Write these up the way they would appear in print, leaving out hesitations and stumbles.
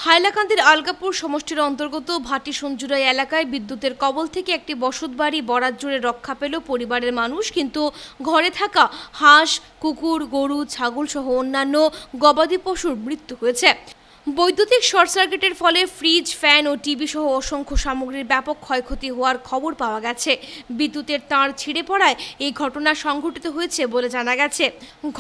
হাইলাকান্দির আলগাপুর সমষ্টির অন্তর্গত ভাটি সঞ্জুরাই এলাকায় বিদ্যুতের কবল থেকে একটি বসতবাড়ি বরাত জুড়ে রক্ষা পেল পরিবারের মানুষ, কিন্তু ঘরে থাকা হাঁস, কুকুর, গরু, ছাগল সহ অন্যান্য গবাদি পশুর মৃত্যু হয়েছে। বৈদ্যুতিক শর্ট সার্কিটের ফলে ফ্রিজ, ফ্যান ও টিভি সহ অসংখ্য সামগ্রীর ব্যাপক ক্ষয়ক্ষতি হওয়ার খবর পাওয়া গেছে। বিদ্যুতের তার ছিঁড়ে পড়ায় এই ঘটনা সংঘটিত হয়েছে বলে জানা গেছে।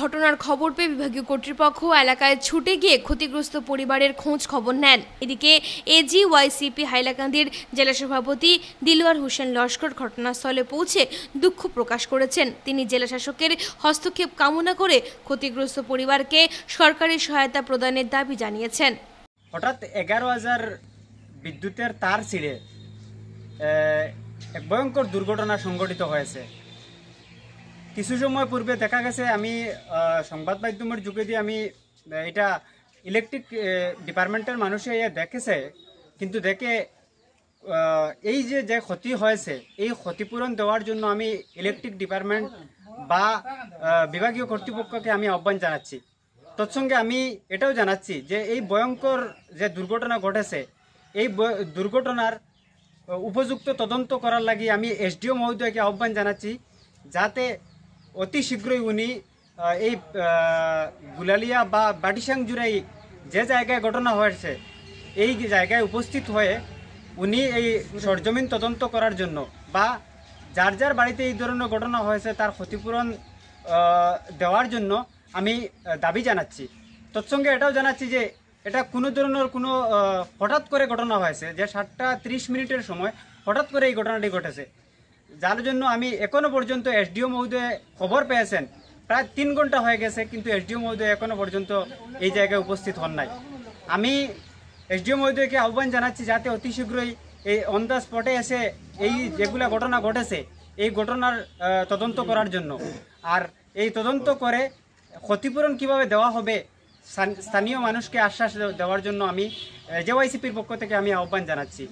ঘটনার খবর পেয়ে বিভাগীয় কর্তৃপক্ষ এলাকায় ছুটে গিয়ে ক্ষতিগ্রস্ত পরিবারের খোঁজ খবর নেন। এদিকে এজিওয়াইসিপি হাইলাকান্দির জেলা সভাপতি দিলওয়ার হোসেন লস্কর ঘটনাস্থলে পৌঁছে দুঃখ প্রকাশ করেছেন। তিনি জেলা শাসকের হস্তক্ষেপ কামনা করে ক্ষতিগ্রস্ত পরিবারকে সরকারি সহায়তা প্রদানের দাবি জানিয়েছেন। হঠাৎ 11,000 বিদ্যুতের তার ছিঁড়ে এক ভয়ঙ্কর দুর্ঘটনা সংঘটিত হয়েছে। কিছু সময় পূর্বে দেখা গেছে, আমি সংবাদ মাধ্যমের যুগে দিয়ে আমি এটা ইলেকট্রিক ডিপার্টমেন্টের মানুষে দেখেছে, কিন্তু দেখে এই যে ক্ষতি হয়েছে এই ক্ষতিপূরণ দেওয়ার জন্য আমি ইলেকট্রিক ডিপার্টমেন্ট বা বিভাগীয় কর্তৃপক্ষকে আমি আহ্বান জানাচ্ছি। তৎসঙ্গে আমি এটাও জানাচ্ছি যে এই ভয়ঙ্কর যে দুর্ঘটনা ঘটেছে এই দুর্ঘটনার উপযুক্ত তদন্ত করার লাগি আমি এসডিও মহোদয়কে আহ্বান জানাচ্ছি, যাতে অতি শীঘ্রই উনি এই গুলালিয়া বা বাটিসাং জুড়াই যে জায়গায় ঘটনা হয়েছে এই জায়গায় উপস্থিত হয়ে উনি এই সরজমিন তদন্ত করার জন্য বা যার যার বাড়িতে এই ধরনের ঘটনা হয়েছে তার ক্ষতিপূরণ দেওয়ার জন্য আমি দাবি জানাচ্ছি। তৎসঙ্গে এটাও জানাচ্ছি যে এটা কোনো ধরনের কোনো হঠাৎ করে ঘটনা হয়েছে, যে 7:30 সময় হঠাৎ করে এই ঘটনাটি ঘটেছে, যার জন্য আমি এখনো পর্যন্ত এসডিও মহোদয় খবর পেয়েছেন প্রায় 3 ঘন্টা হয়ে গেছে, কিন্তু এসডিও মহোদয় এখনো পর্যন্ত এই জায়গায় উপস্থিত হন নাই। আমি এসডিও মহোদয়কে আহ্বান জানাচ্ছি যাতে অতি শীঘ্রই এই অন দ্য স্পটে এসে এই যেগুলা ঘটনা ঘটেছে এই ঘটনার তদন্ত করার জন্য, আর এই তদন্ত করে ক্ষতিপূরণ কিভাবে দেওয়া হবে স্থানীয় মানুষকে আশ্বাস দেওয়ার জন্য আমি এজিওয়াইসিপির পক্ষ থেকে আমি আহ্বান জানাচ্ছি।